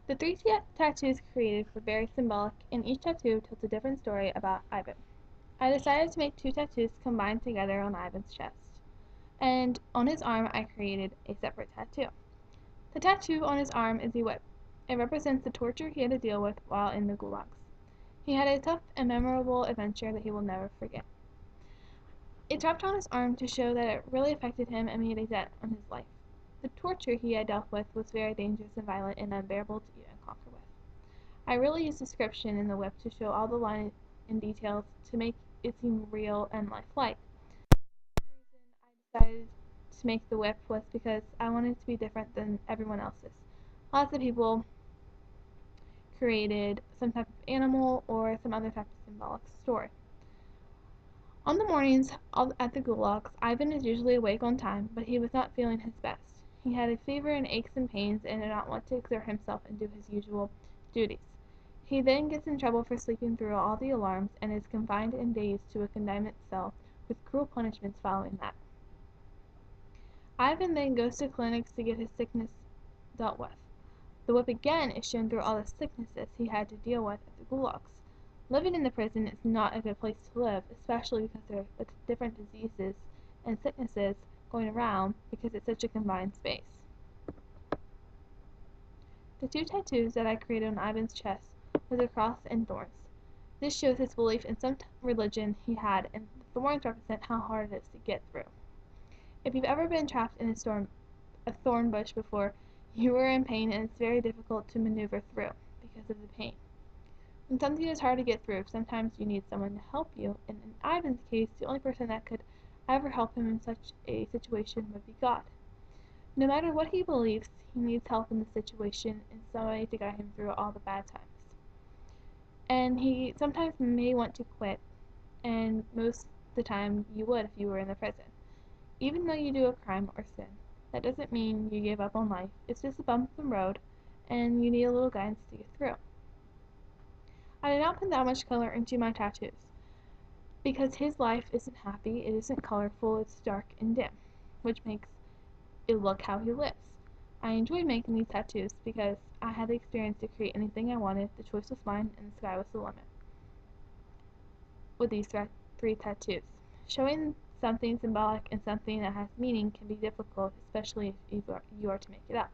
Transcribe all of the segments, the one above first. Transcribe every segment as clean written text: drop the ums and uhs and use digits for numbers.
The three tattoos created were very symbolic, and each tattoo tells a different story about Ivan. I decided to make two tattoos combined together on Ivan's chest, and on his arm I created a separate tattoo. The tattoo on his arm is a whip. It represents the torture he had to deal with while in the gulags. He had a tough and memorable adventure that he will never forget. It's wrapped on his arm to show that it really affected him and made a dent on his life. The torture he had dealt with was very dangerous and violent and unbearable to even conquer with. I really used description in the whip to show all the lines and details to make it seem real and lifelike. The reason I decided to make the whip was because I wanted it to be different than everyone else's. Lots of people created some type of animal or some other type of symbolic story. On the mornings at the gulags, Ivan is usually awake on time, but he was not feeling his best. He had a fever and aches and pains and did not want to exert himself and do his usual duties. He then gets in trouble for sleeping through all the alarms and is confined in days to a confinement cell with cruel punishments following that. Ivan then goes to clinics to get his sickness dealt with. The whip again is shown through all the sicknesses he had to deal with at the gulags. Living in the prison is not a good place to live, especially because there are different diseases and sicknesses going around because it's such a confined space. The two tattoos that I created on Ivan's chest were the cross and thorns. This shows his belief in some religion he had, and the thorns represent how hard it is to get through. If you've ever been trapped in a thorn bush before, you are in pain and it's very difficult to maneuver through because of the pain. When something is hard to get through, sometimes you need someone to help you, and in Ivan's case, the only person that could ever help him in such a situation would be God. No matter what he believes, he needs help in the situation and somebody to guide him through all the bad times. And he sometimes may want to quit, and most of the time you would if you were in the prison. Even though you do a crime or sin, that doesn't mean you give up on life. It's just a bump in the road, and you need a little guidance to get through. I did not put that much color into my tattoos, because his life isn't happy, it isn't colorful, it's dark and dim, which makes it look how he lives. I enjoyed making these tattoos because I had the experience to create anything I wanted, the choice was mine, and the sky was the limit with these three tattoos. Showing something symbolic and something that has meaning can be difficult, especially if you are to make it up.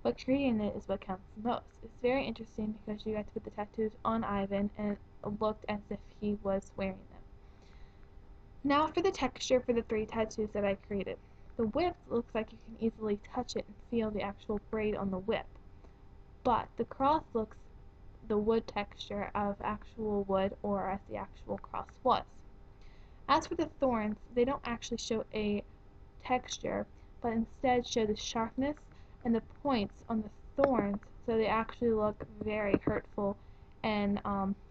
But creating it is what counts the most. It's very interesting because you got to put the tattoos on Ivan and it looked as if he was wearing them. Now for the texture for the three tattoos that I created. The whip looks like you can easily touch it and feel the actual braid on the whip. But the cross looks the wood texture of actual wood or as the actual cross was. As for the thorns, they don't actually show a texture, but instead show the sharpness and the points on the thorns, so they actually look very hurtful and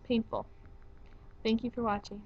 painful. Thank you for watching.